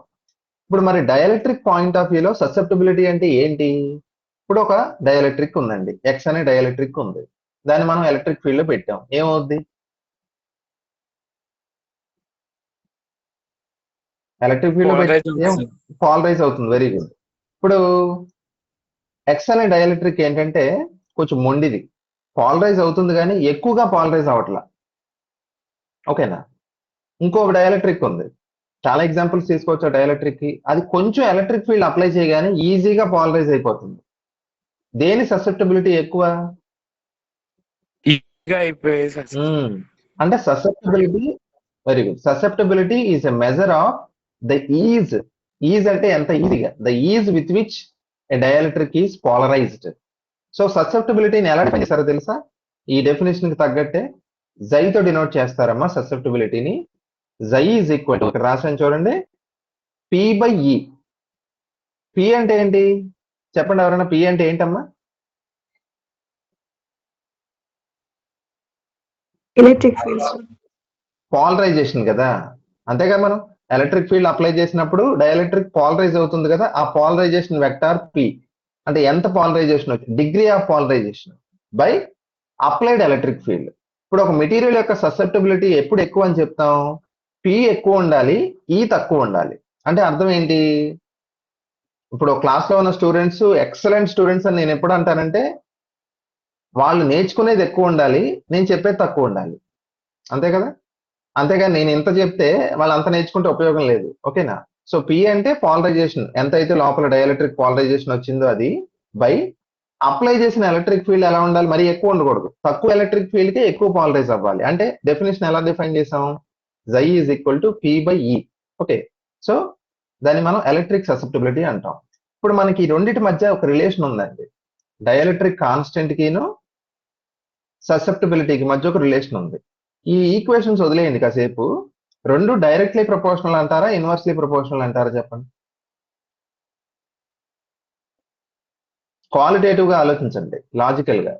ఇప్పుడు మరి డైఎలక్ట్రిక్ పాయింట్ ఆఫ్ వ్యూలో ససెప్టబిలిటీ అంటే ఏంటి? ఇప్పుడు ఒక డైఎలక్ట్రిక్ ఉందండి, ఎక్స్ అనే డైఎలక్ట్రిక్ ఉంది, దాన్ని మనం ఎలక్ట్రిక్ ఫీల్డ్ లో పెట్టాం, ఏమవుద్ది? ఎలక్ట్రిక్ ఫీల్డ్ లో పెట్టి పాలరైజ్ అవుతుంది. Very good. ఇప్పుడు ఎక్స్ అనే డైఎలక్ట్రిక్ ఏంటంటే కొంచెం మొండిది, పాలరైజ్ అవుతుంది కానీ ఎక్కువగా పాలరైజ్ అవట్లా. ఓకేనా. ఇంకొక డైఎలక్ట్రిక్ ఉంది, చాలా ఎగ్జాంపుల్స్ తీసుకోవచ్చు డైఎలక్ట్రిక్ కి. అది కొంచెం ఎలక్ట్రిక్ ఫీల్డ్ అప్లై చేయగానే ఈజీగా పాలరైజ్ అయిపోతుంది. దేని ససెప్టబిలిటీ ఎక్కువ? అంటే susceptibility, very good. Susceptibility is a measure of the ease. Ease అంటే ఎంత ఈజీగా, the ease with which a dielectric is polarized. So ససెప్టబిలిటీని ఎలా డిఫైన్ చేస్తారో తెలుసా? ఈ డెఫినేషన్ కి తగ్గట్టే జైతో డినోట్ చేస్తారమ్మా ససెప్టబిలిటీని. జై ఈజ్ ఈక్వల్ టు, ఇక్కడ రాసాను చూడండి, P/E. పి అంటే ఏంటి చెప్పండి ఎవరైనా, పి అంటే ఏంటమ్మా? ఎలక్ట్రిక్ ఫీల్డ్స్, పాలరైజేషన్ కదా, అంతేగా. మనం ఎలక్ట్రిక్ ఫీల్డ్ అప్లై చేసినప్పుడు డైఎలక్ట్రిక్ పాలరైజ్ అవుతుంది కదా, ఆ పాలరైజేషన్ వెక్టార్ P. అంటే ఎంత పాలరైజేషన్ వచ్చింది, degree of polarisation by applied electric field. ఇప్పుడు ఒక మెటీరియల్ యొక్క ససెప్టబిలిటీ ఎప్పుడు ఎక్కువ అని చెప్తాం? P ఎక్కువ ఉండాలి, E తక్కువ ఉండాలి. అంటే అర్థం ఏంటి? ఇప్పుడు క్లాస్ లో ఉన్న స్టూడెంట్స్ ఎక్సలెంట్ స్టూడెంట్స్ అని నేను ఎప్పుడు అంటానంటే వాళ్ళు నేర్చుకునేది ఎక్కువ ఉండాలి, నేను చెప్పేది తక్కువ ఉండాలి, అంతే కదా. అంతేగాని నేను ఇంత చెప్తే వాళ్ళు అంత నేర్చుకుంటే ఉపయోగం లేదు. ఓకేనా. సో P అంటే పాలరైజేషన్, ఎంత అయితే లోపల డైఎలక్ట్రిక్ పాలరైజేషన్ వచ్చిందో అది, బై అప్లై చేసిన ఎలక్ట్రిక్ ఫీల్డ్ ఎలా ఉండాలి, మరి ఎక్కువ ఉండకూడదు. తక్కువ ఎలక్ట్రిక్ ఫీల్డ్ కి ఎక్కువ పాలరైజ్ అవ్వాలి. అంటే డెఫినేషన్ ఎలా డిఫైన్ చేసాం? Xi is equal to P/E. Okay, so దాన్ని మనం ఎలక్ట్రిక్ ససెప్టబిలిటీ అంటాం. ఇప్పుడు మనకి ఈ రెండింటి మధ్య ఒక రిలేషన్ ఉందండి, డైఎలక్ట్రిక్ కాన్స్టెంట్ కిను ససెప్టబిలిటీకి మధ్య ఒక రిలేషన్ ఉంది. ఈ ఈక్వేషన్స్ వదిలేయండి కాసేపు. రెండు డైరెక్ట్లీ ప్రపోర్షనల్ అంటారా, ఇన్వర్స్లీ ప్రపోర్షనల్ అంటారా చెప్పండి. క్వాలిటేటివ్ గా ఆలోచించండి, లాజికల్ గా.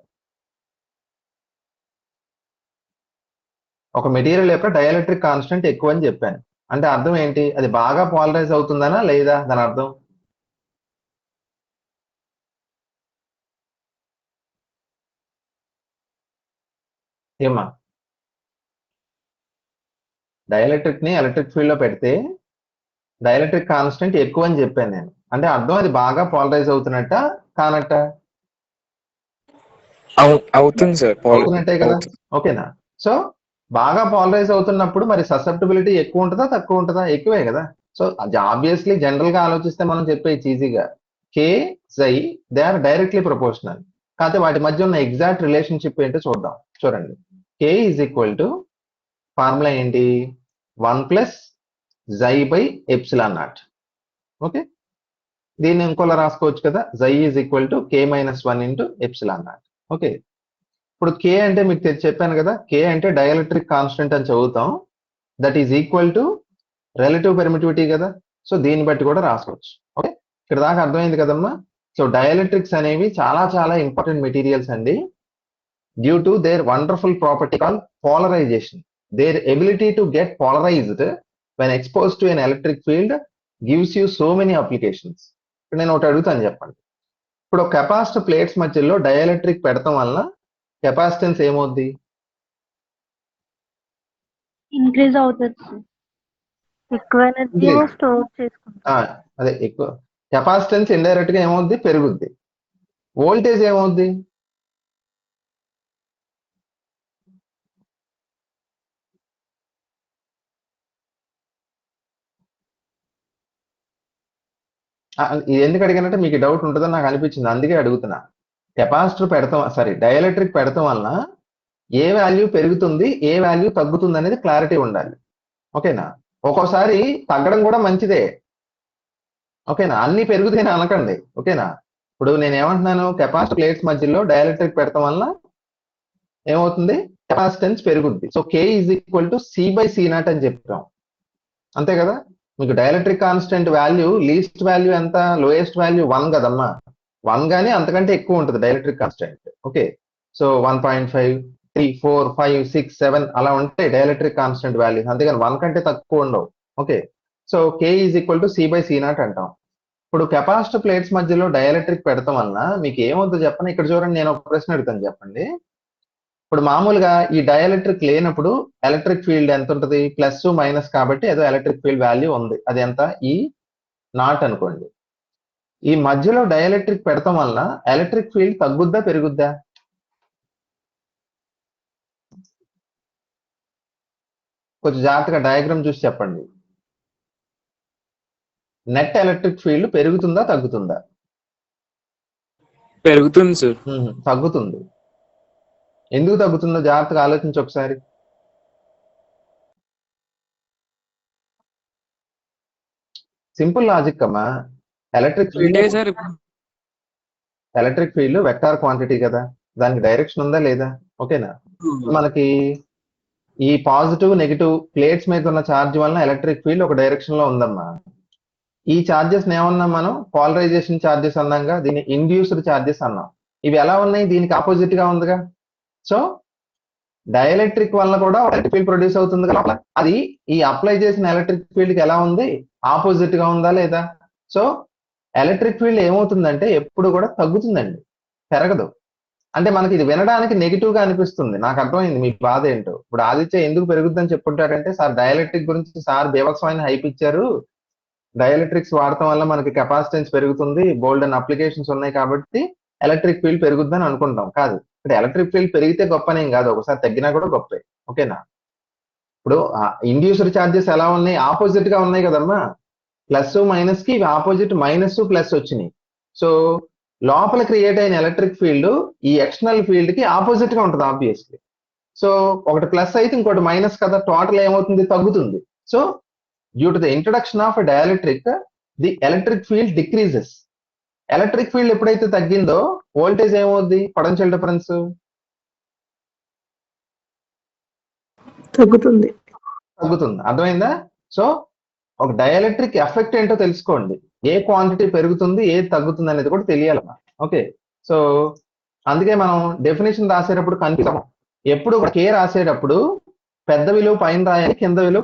ఒక మెటీరియల్ యొక్క డైఎలక్ట్రిక్ కాన్స్టెంట్ ఎక్కువ అని చెప్పాను. అంటే అర్థం ఏంటి? అది బాగా పాలరైజ్ అవుతుందనా లేదా దాని అర్థం? ఏమా? డైఎలక్ట్రిక్ ని ఎలక్ట్రిక్ ఫీల్డ్ లో పెడితే డైఎలక్ట్రిక్ కాన్స్టెంట్ ఎక్కువ అని చెప్పాను నేను. అంటే అర్థం అది బాగా పాలరైజ్ అవుతున్నట్ట కానట్ట? అవుతుంది సార్. అవుతున్నట్టే కదా, అవుతుంది. ఓకేనా? సో బాగా పాలరైజ్ అవుతున్నప్పుడు మరి ససెప్టబిలిటీ ఎక్కువ ఉంటుందా తక్కువ ఉంటుందా? ఎక్కువే కదా. సో అది ఆబ్వియస్లీ జనరల్ గా ఆలోచిస్తే మనం చెప్పేది ఈజీగా కే జై దే ఆర్ డైరెక్ట్లీ ప్రపోర్షనల్. కాకపోతే వాటి మధ్య ఉన్న ఎగ్జాక్ట్ రిలేషన్షిప్ ఏంటో చూద్దాం. చూడండి, కే ఈజ్ ఈక్వల్ టు ఫార్ములా ఏంటి? 1 + జై బై ఎప్సిలాన్ నాట్. ఓకే, దీన్ని ఇంకోలా రాసుకోవచ్చు కదా, జై is equal to K - 1 into epsilon naught. Okay, ఇప్పుడు కే అంటే మీకు చెప్పాను కదా, కే అంటే డైఎలక్ట్రిక్ కాన్స్టెంట్ అని చదువుతాం. That is equal to relative permittivity కదా. సో దీన్ని బట్టి కూడా రాసుకోవచ్చు. ఓకే, ఇక్కడ దాకా అర్థమైంది కదమ్మా. సో డైఎలక్ట్రిక్స్ అనేవి చాలా చాలా ఇంపార్టెంట్ మెటీరియల్స్ అండి. Due to their wonderful property call polarisation. Their ability to get polarised when expose to an electric field gives you so many applications. ఇప్పుడు నేను ఒకటి అడుగుతాను, చెప్పండి. ఇప్పుడు కెపాసిటర్ ప్లేట్స్ మధ్యలో డైఎలక్ట్రిక్ పెడతాం వలన కెపాసిటెన్స్ ఏమవుద్ది? ఇంక్రీజ్ అవుతుంది. ఎక్కువ ఎనర్జీని స్టోర్ చేసుకుంటాం. అదే ఎక్కువ కెపాసిటెన్స్ ఇండైరెక్ట్ గా ఏమవుద్ది? పెరుగుద్ది. వోల్టేజ్ ఏమవుద్ది? ఇది ఎందుకు అడిగానంటే మీకు డౌట్ ఉంటుందని నాకు అనిపించింది, అందుకే అడుగుతున్నా. కెపాసిటర్ పెడతాం, సారీ డైఎలక్ట్రిక్ పెడతాం వలన ఏ వాల్యూ పెరుగుతుంది, ఏ వాల్యూ తగ్గుతుంది అనేది క్లారిటీ ఉండాలి. ఓకేనా? ఒక్కోసారి తగ్గడం కూడా మంచిదే. ఓకేనా? అన్ని పెరుగుతాయని అనకండి. ఓకేనా? ఇప్పుడు నేను ఏమంటున్నాను, కెపాసిటర్ ప్లేట్స్ మధ్యలో డైఎలక్ట్రిక్ పెడతాం వలన ఏమవుతుంది? కెపాసిటెన్స్ పెరుగుద్ది. So K is equal to C/C0 అని చెప్తాం, అంతే కదా. మీకు dielectric constant value least value ఎంత? లోయెస్ట్ వాల్యూ 1 కదమ్మా. 1 గానీ అంతకంటే ఎక్కువ ఉంటుంది డైఎలక్ట్రిక్ కాన్స్టెంట్. ఓకే, సో 1.5, 3, 4, 5, 6, 7 అలా ఉంటాయి డైఎలక్ట్రిక్ కాన్స్టెంట్ వాల్యూస్, అంతేగాని 1 కంటే తక్కువ ఉండవు. Okay, so K is equal to C/C0 అంటాం. ఇప్పుడు కెపాసిటర్ ప్లేట్స్ మధ్యలో డైఎలక్ట్రిక్ పెడతాం వలన మీకు ఏమవుతుందో చెప్పండి. ఇక్కడ చూడండి, నేను ఒక ప్రశ్న అడుగుతాను, చెప్పండి. ఇప్పుడు మామూలుగా ఈ డైఎలక్ట్రిక్ లేనప్పుడు ఎలక్ట్రిక్ ఫీల్డ్ ఎంత ఉంటుంది? ప్లస్ మైనస్ కాబట్టి ఏదో ఎలక్ట్రిక్ ఫీల్డ్ వాల్యూ ఉంది, అది ఎంత? E0 అనుకోండి. ఈ మధ్యలో డైఎలక్ట్రిక్ పెడతాం వలన ఎలక్ట్రిక్ ఫీల్డ్ తగ్గుద్దా పెరుగుద్దా? కొంచెం జాగ్రత్తగా డయాగ్రామ్ చూసి చెప్పండి. నెట్ ఎలక్ట్రిక్ ఫీల్డ్ పెరుగుతుందా తగ్గుతుందా? పెరుగుతుంది సార్. తగ్గుతుంది. ఎందుకు తగ్గుతుందో జాగ్రత్తగా ఆలోచించి ఒకసారి. సింపుల్ లాజిక్ అమ్మా. ఎలక్ట్రిక్ ఫీల్డ్ వెక్టార్ క్వాంటిటీ కదా, దానికి డైరెక్షన్ ఉందా లేదా? ఓకేనా? మనకి ఈ పాజిటివ్ నెగిటివ్ ప్లేట్స్ మీద ఉన్న ఛార్జ్ వలన ఎలక్ట్రిక్ ఫీల్డ్ ఒక డైరెక్షన్ లో ఉందమ్మా. ఈ ఛార్జెస్ ఏమన్నాం మనం? పోలరైజేషన్ ఛార్జెస్ అన్నాంగా, దీన్ని ఇండ్యూస్డ్ ఛార్జెస్ అన్నాం. ఇవి ఎలా ఉన్నాయి? దీనికి ఆపోజిట్ గా ఉందిగా. సో డైఎలక్ట్రిక్ వలన కూడా ఎలక్ట్రిక్ ఫీల్డ్ ప్రొడ్యూస్ అవుతుంది కదా. అది ఈ అప్లై చేసిన ఎలక్ట్రిక్ ఫీల్డ్ కి ఎలా ఉంది? ఆపోజిట్ గా ఉందా లేదా? సో ఎలక్ట్రిక్ ఫీల్డ్ ఏమవుతుందంటే ఎప్పుడు కూడా తగ్గుతుందండి, పెరగదు. అంటే మనకి ఇది వినడానికి నెగిటివ్ గా అనిపిస్తుంది, నాకు అర్థమైంది మీ బాధ ఏంటో. ఇప్పుడు ఆదిత్య ఎందుకు పెరుగుద్దని చెప్పుంటారంటే, సార్ డైఎలక్ట్రిక్ గురించి సార్ బీభత్సమైన హైప్ ఇచ్చారు, డైఎలక్ట్రిక్స్ వాడటం వల్ల మనకి కెపాసిటెన్స్ పెరుగుతుంది, బోల్డ్ అండ్ అప్లికేషన్స్ ఉన్నాయి కాబట్టి ఎలక్ట్రిక్ ఫీల్డ్ పెరుగుద్దని అనుకుంటాం. కాదు, ఇక్కడ ఎలక్ట్రిక్ ఫీల్డ్ పెరిగితే గొప్పనేం కాదు, ఒకసారి తగ్గినా కూడా గొప్పే. ఓకేనా? ఇప్పుడు ఇండ్యూస్డ్ ఛార్జెస్ ఎలా ఉన్నాయి? ఆపోజిట్ గా ఉన్నాయి కదమ్మా. ప్లస్ మైనస్ కి ఆపోజిట్ మైనస్ ప్లస్ వచ్చినాయి. సో లోపల క్రియేట్ అయిన ఎలక్ట్రిక్ ఫీల్డ్ ఈ ఎక్స్టర్నల్ ఫీల్డ్ కి ఆపోజిట్ గా ఉంటుంది ఆబ్వియస్లీ. సో ఒకటి ప్లస్ అయితే ఇంకోటి మైనస్ కదా, టోటల్ ఏమవుతుంది? తగ్గుతుంది. So due to the introduction of dielectric the electric field decreases. Electric field ఎప్పుడైతే తగ్గిందో వోల్టేజ్ ఏమవుద్ది? పొటెన్షియల్ డిఫరెన్స్ తగ్గుతుంది. అర్థమైందా? సో ఒక డైఎలక్ట్రిక్ ఎఫెక్ట్ ఏంటో తెలుసుకోండి. ఏ క్వాంటిటీ పెరుగుతుంది, ఏది తగ్గుతుంది అనేది కూడా తెలియాలమ్మా. ఓకే, సో అందుకే మనం డెఫినేషన్ రాసేటప్పుడు కన్ఫ్యూజ్. ఎప్పుడు కే రాసేటప్పుడు పెద్ద విలువ పైన రాయాలి, కింద విలువ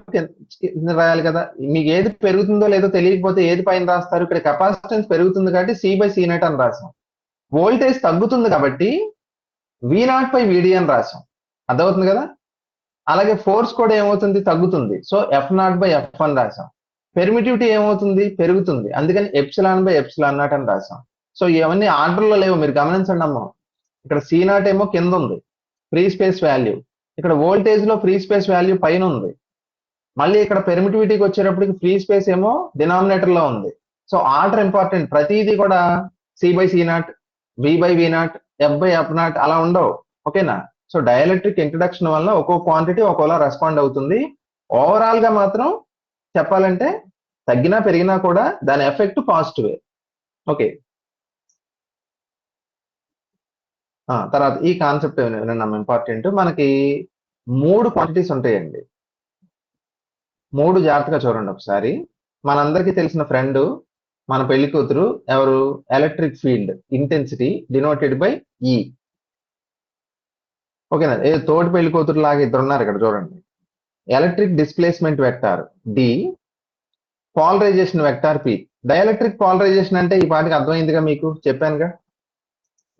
కింద రాయాలి కదా. మీకు ఏది పెరుగుతుందో లేదో తెలియకపోతే ఏది పైన రాస్తారు? ఇక్కడ కెపాసిటెన్స్ పెరుగుతుంది కాబట్టి C/C0 అని రాసాం. వోల్టేజ్ తగ్గుతుంది కాబట్టి V0/VD అని రాసాం. అర్థమవుతుంది కదా. అలాగే ఫోర్స్ కూడా ఏమవుతుంది? తగ్గుతుంది. సో F0/F అని రాసాం. పెర్మిటివిటీ ఏమవుతుంది? పెరుగుతుంది. అందుకని ε/ε0 అని రాసాం. సో ఇవన్నీ ఆర్డర్లో లేవు, మీరు గమనించండి అమ్మా. ఇక్కడ C0 ఏమో కింద ఉంది, ఫ్రీ స్పేస్ వాల్యూ. ఇక్కడ వోల్టేజ్ లో ఫ్రీ స్పేస్ వాల్యూ పైన ఉంది. మళ్ళీ ఇక్కడ పెర్మిటివిటీకి వచ్చేటప్పటికి ఫ్రీ స్పేస్ ఏమో డినామినేటర్ లో ఉంది. So order important. ప్రతిదీ కూడా C/C0, V/V0, F/F0 అలా ఉండవు. ఓకేనా. సో డైఎలక్ట్రిక్ ఇంట్రడక్షన్ వల్ల ఒక్కో క్వాంటిటీ ఒక్కోలా రెస్పాండ్ అవుతుంది. ఓవరాల్ గా మాత్రం చెప్పాలంటే తగ్గినా పెరిగినా కూడా దాని ఎఫెక్ట్ పాజిటివే. ఓకే. తర్వాత ఈ కాన్సెప్ట్ వినడం ఇంపార్టెంట్. మనకి 3 క్వాంటిటీస్ ఉంటాయండి. 3 జాగ్రత్తగా చూడండి ఒకసారి. మనందరికీ తెలిసిన ఫ్రెండ్, మన పెళ్లి కూతురు ఎవరు? Electric field intensity denoted by E. ఓకేనా. తోటి పెళ్లి కూతురు లాగా ఇద్దరు ఉన్నారు ఇక్కడ చూడండి. Electric displacement vector D, polarisation vector P. Dielectric polarisation అంటే ఈ పాటికి అర్థమైందిగా, మీకు చెప్పానుగా.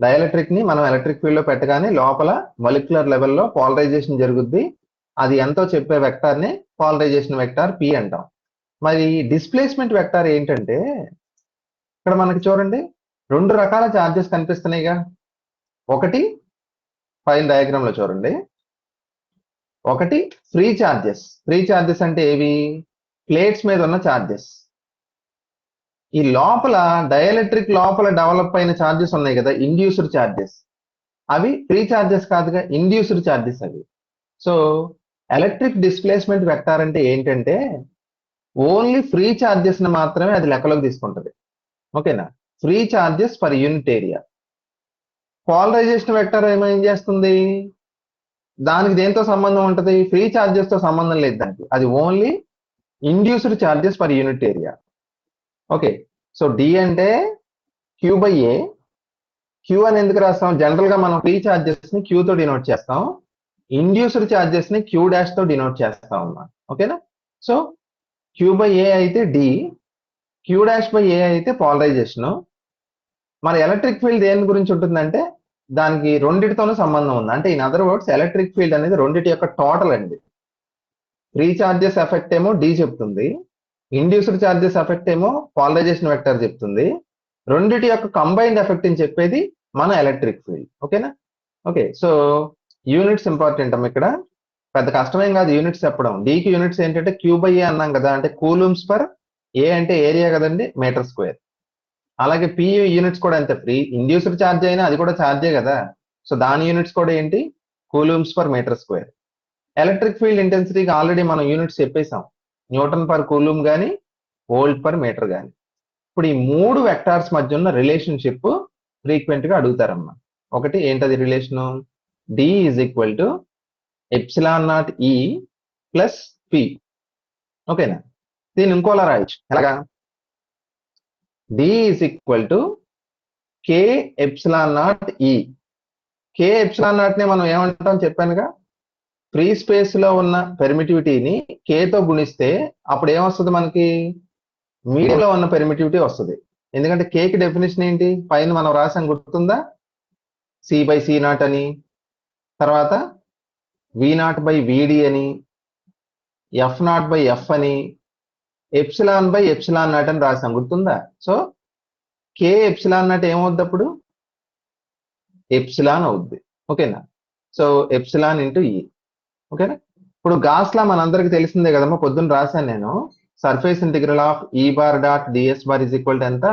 డైఎలక్ట్రిక్ ని మనం ఎలక్ట్రిక్ ఫీల్డ్ లో పెట్టగానే లోపల మాలిక్యులర్ లెవెల్లో పోలరైజేషన్ జరుగుద్ది. అది ఎంతో చెప్పే వెక్టార్ ని పోలరైజేషన్ వెక్టార్ P అంటాం. మరి డిస్ప్లేస్మెంట్ వెక్టార్ ఏంటంటే, ఇక్కడ మనకి చూడండి 2 రకాల ఛార్జెస్ కనిపిస్తున్నాయిగా. ఒకటి పైన డయాగ్రామ్ లో చూడండి, ఒకటి ఫ్రీ ఛార్జెస్. ఫ్రీ ఛార్జెస్ అంటే ఏవి? ప్లేట్స్ మీద ఉన్న ఛార్జెస్. ఈ లోపల డైఎలక్ట్రిక్ లోపల డెవలప్ అయిన ఛార్జెస్ ఉన్నాయి కదా, ఇండ్యూస్డ్ ఛార్జెస్. అవి ఫ్రీ ఛార్జెస్ కాదుగా, ఇండ్యూస్డ్ ఛార్జెస్ అవి. సో ఎలక్ట్రిక్ డిస్ప్లేస్మెంట్ వెక్టార్ అంటే ఏంటంటే ఓన్లీ ఫ్రీ ఛార్జెస్ ని మాత్రమే అది లెక్కలోకి తీసుకుంటది. ఓకేనా. Free charges per unit area. Polarisation vector ఏం చేస్తుంది? దానికి దేంతో సంబంధం ఉంటుంది? ఫ్రీ ఛార్జెస్ తో సంబంధం లేదు దానికి. అది only induced charges per unit area. Okay. So D అంటే Q/A. Q అని ఎందుకు రాస్తాం? జనరల్ గా మనం ఫ్రీ ఛార్జెస్ ని Q తో డినోట్ చేస్తాం, ఇండ్యూస్డ్ ఛార్జెస్ ని Q' తో డినోట్ చేస్తాం అన్నమాట. ఓకేనా. సో Q/A అయితే D, Q'/A అయితే పోలరైజేషన్. మన ఎలక్ట్రిక్ ఫీల్డ్ దేని గురించి ఉంటుందంటే దానికి రెండిటితోనూ సంబంధం ఉంది. అంటే in other words electric field అనేది రెండిటి యొక్క టోటల్ అండి. ఫ్రీ ఛార్జెస్ ఎఫెక్ట్ ఏమో D చెప్తుంది, ఇండ్యూస్డ్ ఛార్జెస్ ఎఫెక్ట్ ఏమో పోలరైజేషన్ వెక్టర్ చెప్తుంది. రెండిటి యొక్క కంబైన్డ్ ఎఫెక్ట్ అని చెప్పేది మన ఎలక్ట్రిక్ ఫీల్డ్. ఓకేనా. ఓకే. సో యూనిట్స్ ఇంపార్టెంట్ అమ్మ. ఇక్కడ పెద్ద కష్టమేం కాదు యూనిట్స్ చెప్పడం. Dకి యూనిట్స్ ఏంటంటే Q/A అన్నాం కదా, అంటే కూలూమ్స్ పర్ A అంటే ఏరియా కదండి, మీటర్ స్క్వేర్. అలాగే P యూనిట్స్ కూడా అంతే. ఫ్రీ ఇండ్యూస్డ్ ఛార్జ్ అయినా అది కూడా ఛార్జే కదా. సో దాని యూనిట్స్ కూడా ఏంటి? Coulombs per metre square. Electric field ఇంటెన్సిటీకి ఆల్రెడీ మనం యూనిట్స్ చెప్పేసాం, న్యూటన్ పర్ కూలూమ్ కానీ వోల్ట్ పర్ మీటర్ కానీ. ఇప్పుడు ఈ 3 వెక్టార్స్ మధ్య ఉన్న రిలేషన్షిప్ ఫ్రీక్వెంట్ గా అడుగుతారమ్మా. ఒకటి ఏంటది రిలేషను? D = ε0E + P. ఓకేనా. దీన్ని ఇంకోలా రాయొచ్చు. ఎలాగా? D = K∈0E. K∈0 నే మనం ఏమంటాం చెప్పానుగా, ఫ్రీ స్పేస్ లో ఉన్న పెర్మిటివిటీని K తో గుణిస్తే అప్పుడు ఏమొస్తుంది మనకి? మీడియంలో ఉన్న పెర్మిటివిటీ వస్తుంది. ఎందుకంటే K కి డెఫినేషన్ ఏంటి? పైన మనం రాసాం గుర్తుందా? C/C0 అని, తర్వాత V0/VD అని, F0/F అని, ε/ε0 అని రాసాం గుర్తుందా? సో K∈0 ఏమవుద్ది అప్పుడు? ఎప్సిలాన్ అవుద్ది. ఓకేనా. So epsilon into E. ఓకేనా. ఇప్పుడు గాస్ లా మనందరికి తెలిసిందే కదమ్మా, పొద్దున్న రాశాను నేను. సర్ఫేస్ ఇంటిగ్రల్ ఆఫ్ E⁻.ds⁻ ఎంత?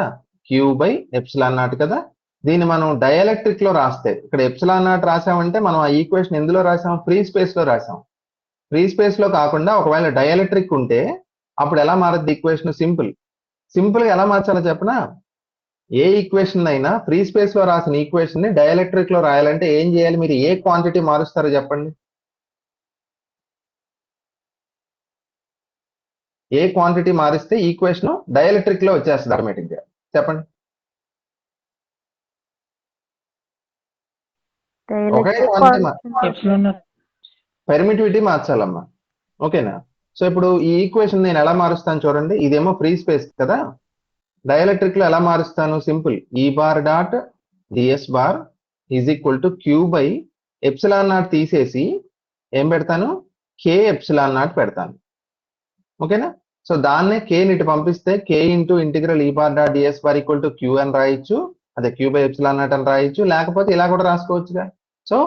Q/ε0 కదా. దీన్ని మనం డైఎలక్ట్రిక్ లో రాస్తే ఇక్కడ ε0 రాసామంటే మనం ఆ ఈక్వేషన్ ఎందులో రాసాం? ఫ్రీ స్పేస్ లో రాసాం. ఫ్రీ స్పేస్ లో కాకుండా ఒకవేళ డైఎలక్ట్రిక్ ఉంటే అప్పుడు ఎలా మారద్ది ఈక్వేషన్? సింపుల్ గా ఎలా మార్చాలో చెప్పనా? ఏ ఈక్వేషన్ అయినా ఫ్రీ స్పేస్ లో రాసిన ఈక్వేషన్ ని డైఎలక్ట్రిక్ లో రాయాలంటే ఏం చేయాలి? మీరు ఏ క్వాంటిటీ మారుస్తారో చెప్పండి. ఏ క్వాంటిటీ మారిస్తే ఈక్వేషన్ డైఎలక్ట్రిక్ లో వచ్చేస్తుంది ఆటోమేటిక్ గా? చెప్పండి. ఒకే క్వాంటిటీ పెర్మిటివిటీ మార్చాలమ్మా. ఓకేనా? సో ఇప్పుడు ఈ ఈక్వేషన్ నేను ఎలా మారుస్తాను చూడండి. ఇదేమో ఫ్రీ స్పేస్ కదా. డైఎలక్ట్రిక్ లో ఎలా మారుస్తాను? Simple. E bar dot dS bar is equal to q by epsilon naught తీసేసి ఏం పెడతాను? కే ఎప్సిలాన్ నాట్ పెడతాను. ఓకేనా? సో దాన్నే కే ఇటు పంపిస్తే K into integral E bar dot dS bar equal to q అని రాయొచ్చు, అదే క్యూ బై ఎప్సిలాన్ నాట్ అని రాయొచ్చు, లేకపోతే ఇలా కూడా రాసుకోవచ్చుగా. సో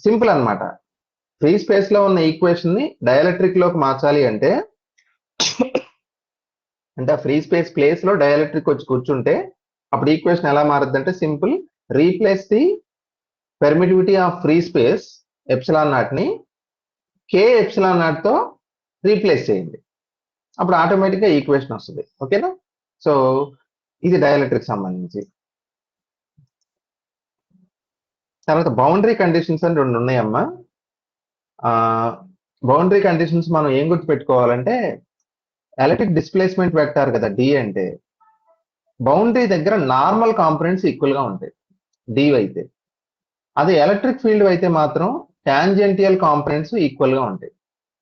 సింపుల్ అన్నమాట. ఫ్రీ స్పేస్ లో ఉన్న ఈక్వేషన్ ని డైఎలక్ట్రిక్ లోకి మార్చాలి అంటే ఆ ఫ్రీ స్పేస్ ప్లేస్ లో డైఎలక్ట్రిక్ వచ్చి కూర్చుంటే అప్పుడు ఈక్వేషన్ ఎలా మారుద్ది అంటే simple. Replace the permittivity of free space epsilon naught ని కే ఎప్సిలాన్ నాట్ తో రీప్లేస్ చేయండి. అప్పుడు ఆటోమేటిక్ గా ఈక్వేషన్ వస్తుంది. ఓకేనా? సో ఇది డైఎలక్ట్రిక్ సంబంధించి. తర్వాత బౌండరీ కండిషన్స్ అని 2 ఉన్నాయమ్మా. బౌండరీ కండిషన్స్ మనం ఏం గుర్తుపెట్టుకోవాలంటే ఎలక్ట్రిక్ డిస్ప్లేస్మెంట్ వెక్టార్ కదా డి అంటే, బౌండరీ దగ్గర నార్మల్ కాంపోనెంట్స్ ఈక్వల్ గా ఉంటాయి డి అయితే. అదే ఎలక్ట్రిక్ ఫీల్డ్ అయితే మాత్రం టాంజెంటియల్ కాంపోనెంట్స్ ఈక్వల్ గా ఉంటాయి.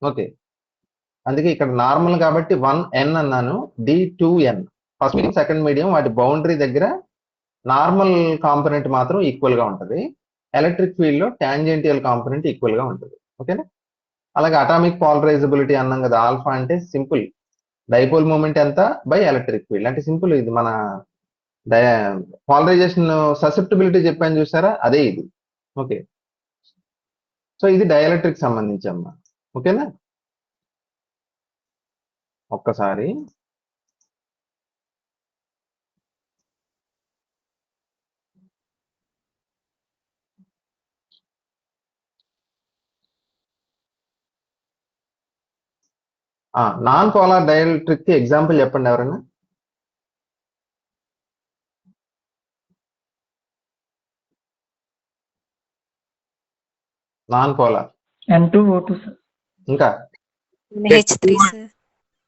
ఓకే, అందుకే ఇక్కడ నార్మల్ కాబట్టి 1n అన్నాను, D 2n. First medium second medium వాటి బౌండరీ దగ్గర నార్మల్ కాంపోనెంట్ మాత్రం ఈక్వల్ గా ఉంటుంది. ఎలక్ట్రిక్ ఫీల్డ్ లో టాంజెంటియల్ కాంపోనెంట్ ఈక్వల్ గా ఉంటుంది. ఓకేనా? అలాగే అటామిక్ పాలరైజబిలిటీ అన్నాం కదా, ఆల్ఫా అంటే సింపుల్ డైపోల్ మూమెంట్ ఎంత బై ఎలక్ట్రిక్ ఫీల్డ్. అంటే సింపుల్, ఇది మన పాలరైజేషన్ ససెప్టిబిలిటీ చెప్పాను చూసారా, అదే ఇది. ఓకే, సో ఇది డైఎలక్ట్రిక్ సంబంధించి అమ్మా. ఓకేనా? ఒక్కసారి నాన్ పోలార్ డైఎలక్ట్రిక్ కి ఎగ్జాంపుల్ చెప్పండి ఎవరైనా. Non polar N2O2 sir. ఇంకా H3 sir.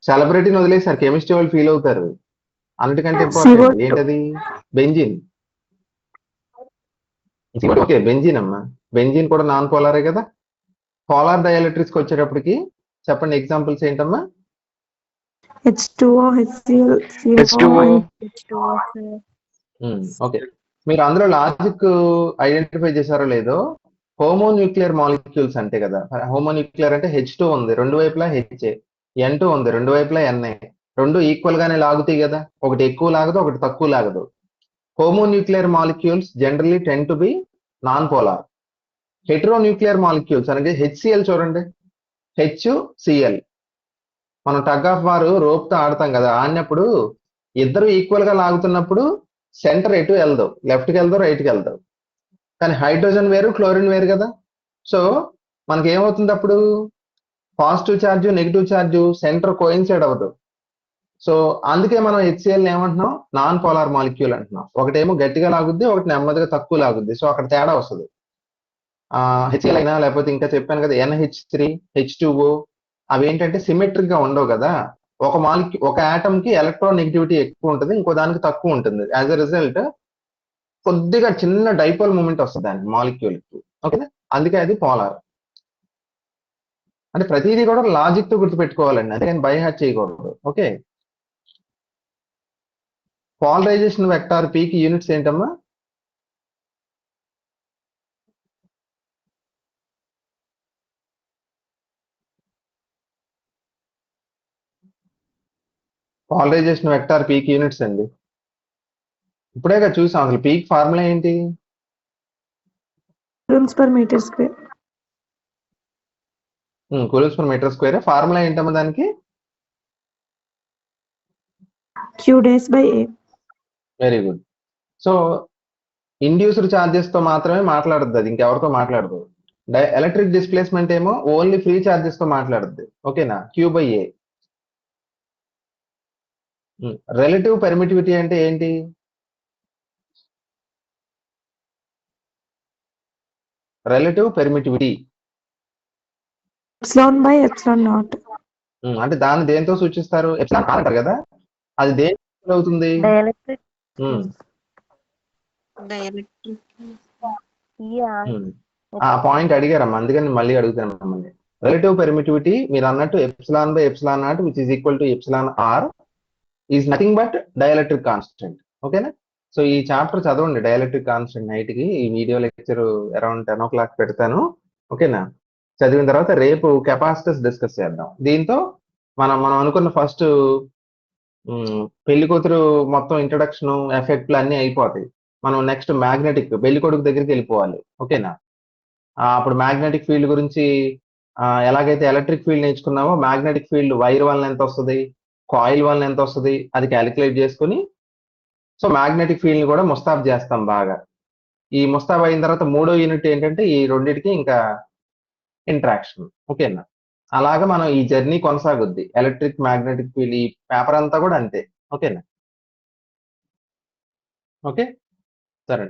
సెలబ్రిటీని వదిలేసారు, కెమిస్ట్రీ వాళ్ళు ఫీల్ అవుతారు. అన్నిటికంటే ఇంపార్టెంట్ CO2. ఏంటది? బెంజిన్. ఓకే, బెంజిన్ అమ్మా. బెంజిన్ కూడా నాన్ పోలారే కదా. పోలార్ డైఎలక్ట్రిక్స్ వచ్చేటప్పటికి చెప్పండి ఎగ్జాంపుల్స్ ఏంటమ్మా? H2O, HCl, H2O. CO, and H2O sir. Okay, మీరు అందులో లాజిక్ ఐడెంటిఫై చేశారో లేదో, హోమోన్యూక్లియర్ మాలిక్యూల్స్ అంటే కదా. హోమోన్యూక్లియర్ అంటే H2 ఉంది, రెండు వైపులా HA, N2 ఉంది, రెండు వైపులా Na, రెండు ఈక్వల్ గానే లాగుతాయి కదా. ఒకటి ఎక్కువ లాగదు, ఒకటి తక్కువ లాగదు. Homonuclear molecules generally tend to be non polar. Heteronuclear molecules అంటే HCl చూడండి, HCl. మనం టగ్ ఆఫ్ వార్ రోప్ తో ఆడతాం కదా, ఆడినప్పుడు ఇద్దరు ఈక్వల్ గా లాగుతున్నప్పుడు సెంటర్ ఎటు వెళ్దాం, లెఫ్ట్కి వెళ్దాం, రైట్కి వెళ్దాం. కానీ హైడ్రోజన్ వేరు, క్లోరిన్ వేరు కదా. సో మనకి ఏమవుతుంది అప్పుడు? Positive charge, negative charge centre coincide అవ్వదు. సో అందుకే మనం HCl ఏమంటున్నాం? నాన్ పోలార్ మాలిక్యూల్ అంటున్నాం. ఒకటేమో గట్టిగా లాగుద్ది, ఒకటి నెమ్మదిగా తక్కువ లాగుద్ది. సో అక్కడ తేడా వస్తుంది. HCl అయినా లేకపోతే ఇంకా చెప్పాను కదా NH3, H2O, అవి ఏంటంటే సిమెట్రిక్ గా ఉండవు కదా. ఒక ఆటమ్ కి ఎలక్ట్రోనెగటివిటీ ఎక్కువ ఉంటుంది, ఇంకో దానికి తక్కువ ఉంటుంది. యాజ్ అ రిజల్ట్ కొద్దిగా చిన్న డైపోల్ మూమెంట్ వస్తుంది దానికి, మాలిక్యూల్ కి. ఓకేనా? అందుకే అది పోలార్. అంటే ప్రతిదీ కూడా లాజిక్ తో గుర్తుపెట్టుకోవాలండి, అందుకని బై హార్ట్ చేయకూడదు. ఓకే, పోలరైజేషన్ వెక్టార్ P కి యూనిట్స్ ఏంటమ్మా? పోలరైజేషన్ వెక్టార్ P కి యూనిట్స్ అండి. ఇప్పుడేగా చూసాం, అసలు P కి ఫార్ములా ఏంటి? coulombs per meter square. Coulombs per metre square. Formula ఏంటమ్మా దానికి? Q dash by A. Very good. So induced charges తో మాత్రమే మాట్లాడుద్ది అది, ఇంకెవరితో మాట్లాడదు. ఎలక్ట్రిక్ డిస్ప్లేస్మెంట్ ఏమో ఓన్లీ ఫ్రీ ఛార్జెస్ తో మాట్లాడుద్ది. ఓకేనా? Q by A. Relative permittivity అంటే ఏంటి? Relative permittivity Epsilon by epsilon naught. అంటే దాన్ని దేంతో సూచిస్తారు? ఎప్సిలాన్ అంటారు కదా, అది దేని అవుతుంది? Dielectric. Dielectric. Yeah. ఆ పాయింట్ అడిగారమ్మా, అందుకని మళ్ళీ అడుగుతాను మిమ్మల్ని. రిలేటివ్ పెర్మిటివిటీ మీరు అన్నట్టు epsilon by epsilon naught which is equal to epsilon r is nothing but dielectric constant. ఓకేనా? సో ఈ చాప్టర్ చదవండి, డైఎలక్ట్రిక్ కాన్స్టెంట్. నైట్ కి ఈ వీడియో లెక్చర్ అరౌండ్ 10 o'clock పెడతాను. ఓకేనా? చదివిన తర్వాత రేపు కెపాసిటర్స్ డిస్కస్ చేద్దాం. దీంతో మనం అనుకున్న ఫస్ట్ పెళ్లి కూతురు మొత్తం ఇంట్రడక్షన్ ఎఫెక్ట్లు అన్ని అయిపోతాయి. మనం నెక్స్ట్ మ్యాగ్నెటిక్ పెళ్లి కొడుకు దగ్గరికి వెళ్ళిపోవాలి. ఓకేనా? అప్పుడు మ్యాగ్నెటిక్ ఫీల్డ్ గురించి ఎలాగైతే ఎలక్ట్రిక్ ఫీల్డ్ నేర్చుకున్నామో మ్యాగ్నెటిక్ ఫీల్డ్ వైర్ వలన ఎంత వస్తుంది, కాయిల్ వలన ఎంత వస్తుంది, అది క్యాలిక్యులేట్ చేసుకుని సో మ్యాగ్నెటిక్ ఫీల్డ్ కూడా ముస్తాబ్ చేస్తాం బాగా. ఈ ముస్తాబ్ అయిన తర్వాత 3వ యూనిట్ ఏంటంటే ఈ రెండింటికి ఇంకా ఇంట్రాక్షన్. ఓకేనా? అలాగా మనం ఈ జర్నీ కొనసాగుద్ది. ఎలక్ట్రిక్ మ్యాగ్నెటిక్ ఫీల్డ్ ఈ పేపర్ అంతా కూడా అంతే. ఓకేనా? ఓకే, సరే.